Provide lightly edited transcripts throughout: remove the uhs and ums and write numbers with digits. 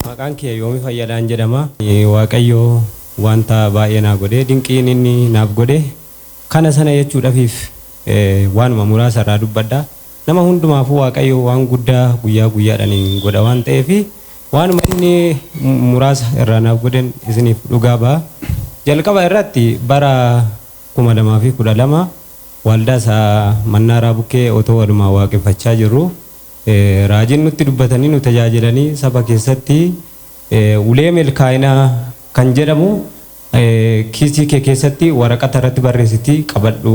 Maqaan kee yoomi fayyadaan jedhama. Waaqayyo wanta baay'ee naa godhe dinqiin inni naaf godhe kana sana jechuudhaafif waanuma muraasa irraa dubbadha. Nama hundumaafuu Waaqayyo waan guddaa guyyaa guyyaadhaan godha waan ta'eef waanuma inni muraasa irraa naaf godhen isiniif dhugaa ba'a. Jalqaba irratti bara 2012 waldaa isaa Mannaaraa Bukkee otoo walumaa waaqeffachaa jirru raajiin nutti dubbatanii nu tajaajilanii saba keessatti ulee milkaa'inaa kan jedhamu kiisii kee keessatti waraqata irratti barreessiti qabadhu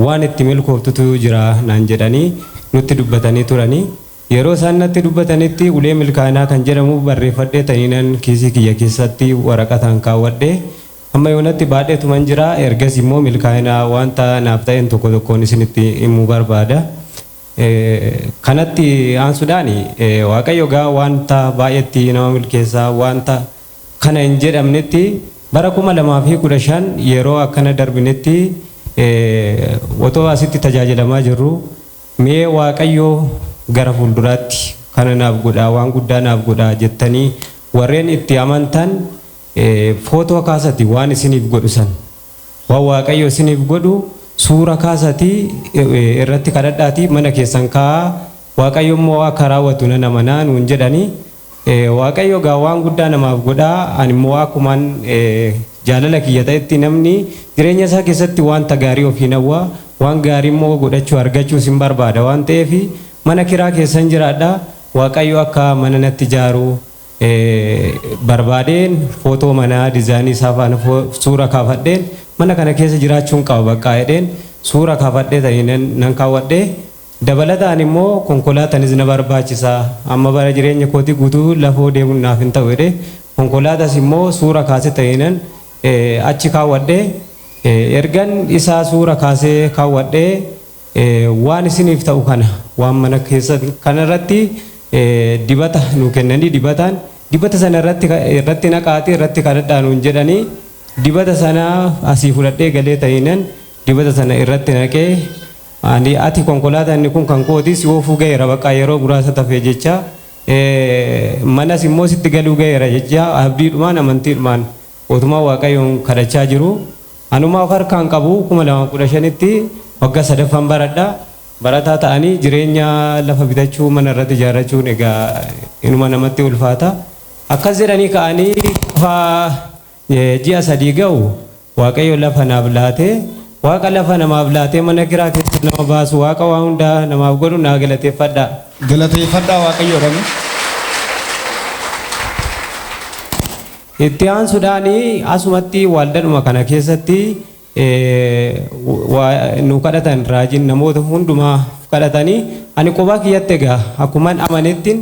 waan itti milkooftutu jira naan jedhanii nutti dubbatanii turanii yeroo isaan natti dubbatanitti ulee milkaa'inaa kan jedhamu barreeffadhee taniinan kiisii kiyya keessatti waraqataan kaawwadhee amma yoonatti baadheetuman jira ergas immoo milkaa'inaa wanta naaf ta'een tokko tokkoon isinitti himuu barbaada. Kanatti aansuudhaan Waaqayyo gaa wanta baay'eetti nama milkeessaa wanta kana hin jedhamnetti bara 2015 yeroo akkana darbinetti otoo asitti tajaajilamaa jirru mee Waaqayyo gara fuulduraatti kana naaf godhaa waan guddaa naaf godhaa jettanii warreen itti amantan footoo kaasati waan isiniif godhu san waan Waaqayyo isiniif godhu suura kaasati irratti kadhadhaati mana keessan kaa'aa Waaqayyo immoo akka raawwatu nan amanaa nuun jedhanii Waaqayyo gaa waan guddaa namaaf godhaa ani immoo akkumaan jaalala kiyya ta'etti namni jireenya isaa keessatti wanta gaarii ofiin hawwaa waan gaarii immoo godhachuu argachuu sin barbaada waan ta'eef mana kiraa keessan jiraadha Waaqayyo akka mana natti ijaaru barbaadeen footoo manaa diizaayinii isaa faana suura kaafadheen mana kana keessa jiraachuun qaba bakka jedheen suura kaafadhee ta'ee nan kaawwadhee dabalataan immoo konkolaataanis na barbaachisa amma bara jireenya kootii guutuu lafoo deemuun naaf hin ta'u jedhee konkolaatas immoo suura kaasee ta'ee achi kaawwadhee ergan isaa suura kaasee kaawwadhee waan isiniif ta'u kana waan mana keessa kanarratti dibata nu kennanii dibata sana irratti naqaatii irratti kadhadhaa nuun jedhanii dibata sana asii fudhadhee galee ta'inan dibata sana irratti naqee ani ati konkolaataan kun kan kootis yoo fugeera bakka yeroo muraasa tafee jecha manas immoo sitti galuu ga'eera jecha abdiidhumaan amantiidhumaan otumaa Waaqayyoon kadhachaa jiru anumaa of harkaan qabu 2015tti waggaa 3ffan baradha barataa ta'anii jireenya lafa bitachuu mana irratti ijaarrachuun egaa inuma namatti ulfaata akkas jedhanii ka'anii ji'a 3 ga'u Waaqayyo lafa naaf laatee Waaqa lafa namaaf laatee mana kiraa keessa nama baasu Waaqa waan hundaa namaaf godhu naa galateeffadha. Galateeffadhaa Waaqayyo dhame. Itti aansuudhaan asumatti waldadhuma kana keessatti nu kadhatan raajiin namoota hundumaa kadhatanii ani kophaa kiyyatti egaa akkuman amanettiin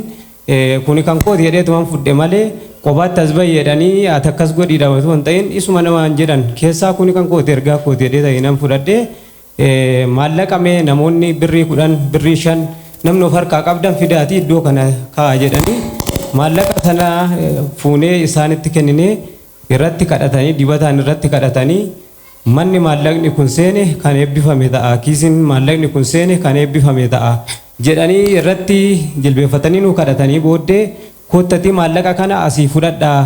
kuni kan kooti jedheetuman fudhe malee kophaatti as bahi jedhanii ati akkas godhiidha osoo hin ta'in isuma namaan jedhan keessaa kuni kan kooti ergaa kooti jedhee ta'ee nan fudhadhee maallaqamee namoonni birrii 10 birrii 5 namni of harkaa qabdan fidaatii iddoo kana kaa'a jedhanii maallaqa sana fuunee isaanitti kenninee irratti kadhatanii dibataan irratti kadhatanii manni maallaqni kun seene kan eebbifame ta'a kiisiin maallaqni kun seene kan eebbifame ta'a jedhanii irratti jilbeeffatanii nu kadhatanii booddee koottatti maallaqa kana asii fudhadhaa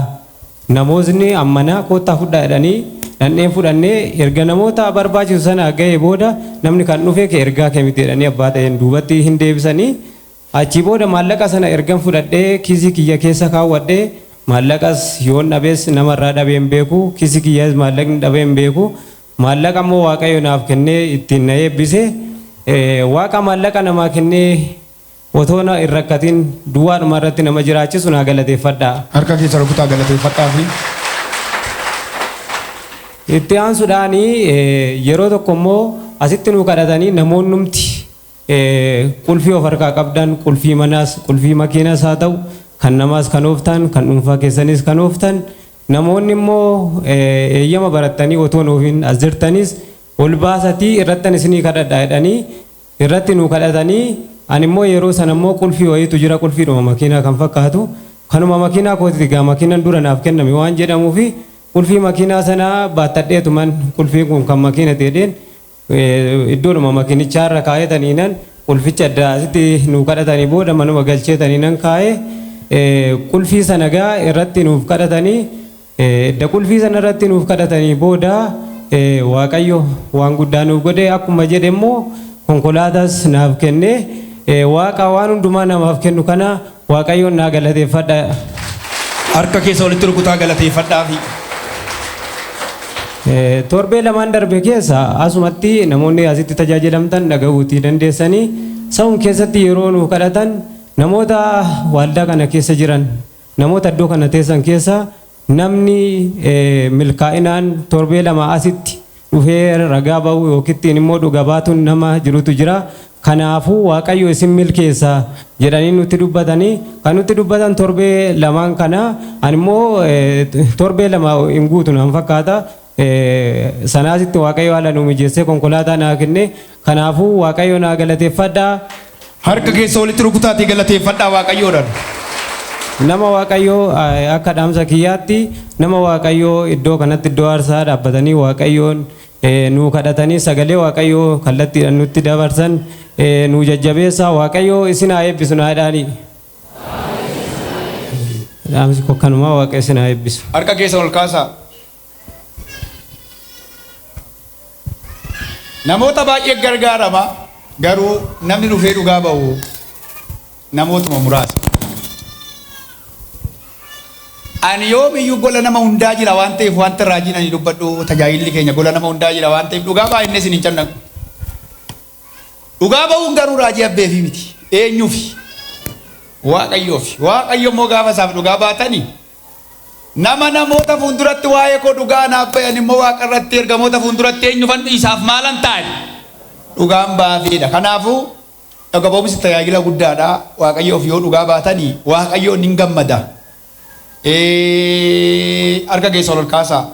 namootni ammana koottaa fudhaa jedhanii dhandheen fudhannee erga namoota barbaachisu sana ga'ee booda namni kan dhufee ke ergaa kemiti jedhanii abbaa ta'een duubatti hin deebisanii achi booda maallaqa sana ergan fudhadhee kiisii kiyya keessa kaawwadhee maallaqas yoon dhabees namarraa dhabeen beeku kiisii kiyyaas maallaqni dhabeen beeku maallaqa immoo Waaqayyo naaf kennee ittiin na eebbise Waaqa maallaqa namaa kennee otoo na hin rakkatin duwwaadhuma irratti nama jiraachisu naa galateeffadhaa. Harka keessa rukutaa galateeffadhaa fi itti aansuudhaan yeroo tokko immoo asitti nu kadhatanii namoonnumti qulfii of harkaa qabdan qulfii manaas qulfii makiinaas haa ta'u kan namaas kan ooftan kan dhuunfaa keessanis kan ooftan namoonni immoo eeyyama barattanii otoo nuufin as jirtanis ol baasatii irrattan isinii kadhadhaa jedhanii irratti nu kadhatanii ani immoo yeroo sana immoo qulfii wayiitu jira qulfiidhuma makiinaa kan fakkaatu kanuma makiinaa kootiiti gaa makiinaan dura naaf kenname waan jedhamuufi qulfii makiinaa sana baattadheetuman qulfiin kun kan makiina jedheen iddoodhuma makiinichaarra kaa'etaniinan qulficha adda asitti nu kadhatanii booda manuma galcheetaniinan kaa'ee qulfii sana gaa irratti nuuf kadhatanii edda qulfii sana irratti nuuf kadhatanii booda Waaqayyo waan guddaa nuuf godhe akkuma jedhe immoo konkolaataas naaf kenne Waaqa waan hundumaa namaaf kennu kana Waaqayyoon naa galateeffadha. Harka keessa walitti rukutaa galateeffadhaafi. Torbee lamaan darbe keessa asumatti namoonni asitti tajaajilamtan dhaga'uutii dandeessanii sabum keessatti yeroo nuuf kadhatan namoota waldaa kana keessa jiran namoota iddoo kana teessan keessa namni milkaa'inaan torbee lama asitti dhufee ragaa ba'u yookiin immoo dhuga baatuun nama jirutu jira. Kanaafuu Waaqayyo isin milkeessa jedhanii nutti dubbatanii kan nutti dubbatan torbee lamaan kana animmoo torbee lama hin guutu naan fakkaata. Sanaasitti Waaqayyo haala nu mijeessee konkolaataa naa kenne. Kanaafuu Waaqayyo naa galateeffadha. Harka keessa walitti rukutaatii galateeffadhaa Waaqayyoodhaan. Nama Waaqayyoo akka dhaamsa kiyyaatti nama Waaqayyoo iddoo kanatti iddoo aarsaa dhaabbatanii Waaqayyoon nu kadhatanii sagalee Waaqayyoo kallattiidhaan nutti dabarsan nu jajjabeessa. Waaqayyoo isin haa eebbisu naadhaani. Dhaamsi kokkanumaa Waaqayyo isin haa eebbisu. Harka keessa ol kaasaa. Namoota baay'ee gargaarama garuu namni dhufee dhugaa ba'u namootuma muraasa. Ani yoomiyyuu gola nama hundaa jira waan ta'eef wanta raajiin ani dubbadhu tajaajilli keenya gola nama hundaa jira waan ta'eef dhugaa baay'inne isin hin cannaqu. Dhugaa ba'uun garuu raajii abbeefi miti eenyuufi Waaqayyoofi. Waaqayyo immoo gaafa isaaf dhugaa baatanii nama namoota fuulduratti waa'ee koo dhugaa naaf bayan immoo Waaqa irratti ergamoota fuulduratti eenyufan isaaf maalan ta'an dhugaan baafeedha. Kanaafuu dhuga ba'umsi tajaajila guddaadha. Waaqayyoof yoo dhugaa baatanii Waaqayyoon hin gammada. Harka keessa ol kaasaa.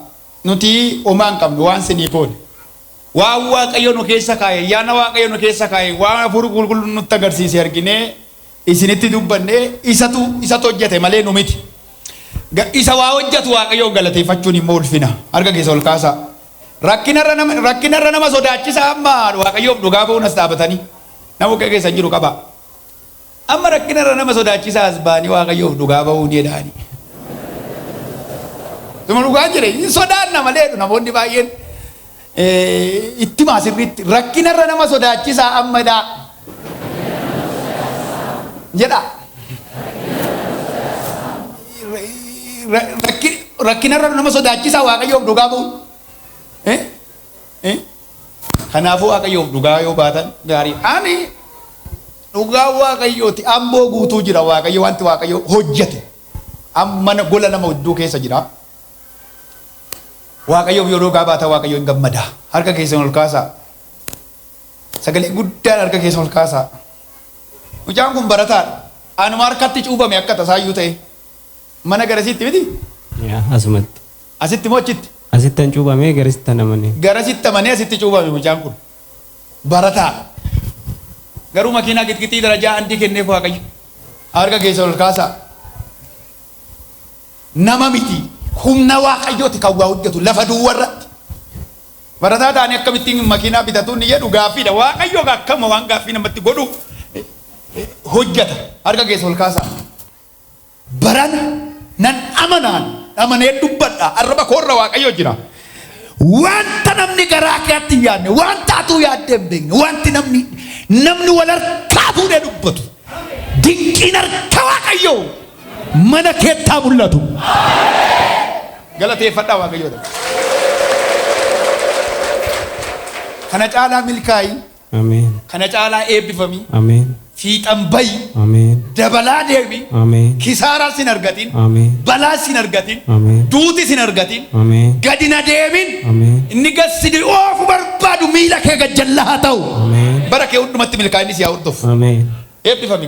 Nuti homaan qabnu waan sinii koone waan Waaqayyo nu keessa kaa'e yaana Waaqayyo nu keessa kaa'e waan hafuura qulqulluun nutti agarsiise arginee isinitti dubbannee isatu hojjete malee nu miti. Isa waa hojjetu Waaqayyoon galateeffachuun immoo ulfina. Harka keessa ol kaasaa. Rakkinarra nama sodaachisaa amma Waaqayyoof dhugaa ba'uun as dhaabatanii nama keessa jiru qaba. Amma rakkinarra nama sodaachisaa as baanii Waaqayyoof dhugaa ba'uun jedhaani. Tuma dhugaa jire sodaanna malee namoonni baay'een itti maasirriitti rakkinarra nama sodaachisaa ammadhaa jedha. Rakkinarra nama sodaachisaa Waaqayyoof dhugaa ba'uun. Kanaafuu Waaqayyoof dhugaa yoo baatan gaarii. Ani dhugaa Waaqayyooti amboo guutuu jira Waaqayyo wanti Waaqayyo hojjete. Mana gola nama hedduu keessa jira. Waaqayyoof yoo dhugaa baata Waaqayyo hin gammada. Harka keessan ol kaasaa. Sagalee guddaan harka keessan ol kaasaa. Mucaan kun barataadha. Anuma harkatti cuubame akka tasaayyuu ta'e. Mana garasiitti miti? Asumatti. Asitti moo achitti? Asitti an cuubamee garasitti anamane. Garasitti amanee asitti cuubame mucaan kun. Barataadha. Garuu makiinaa qixqixii darajaa andii kenneef Waaqayyo. Harka keessan ol kaasaa. Nama miti. Humna Waaqayyooti kan waa hojjetu lafa duwwarratti. Barataa ta'anii akkamittiin makiinaa bitatuun ni jedhu gaaffiidha. Waaqayyo akkama waan gaaffii namatti godhu hojjeta. Harka keessa ol kaasaa. Barana nan amanee dubbadha. Arraba koorra Waaqayyo jira. Wanta namni garaa keetti hin yaadne wanta atuu yaaddee hin beekne wanti namni wal harkaa fuudhee dubbatu dinqiin harka Waaqayyoo mana keettaa mul'atu. Galateeffadhaa Waaqayyoodha. Kana caalaa milkaa'ii. Ameen. Kana caalaa eebbifamii. Ameen. Fiixan bayi. Ameen. Dabalaa deemi. Ameen. Kisaaraa sin argatin. Ameen. Balaa sin argatin. Ameen. Duuti sin argatin. Ameen. Gadina deemin. Ameen. Inni gassidi oofu barbaadu miila kee gajjallaa haa ta'u. Ameen. Bara kee hundumatti milkaa'inni si haa hordofu. Ameen. Eebbifamii.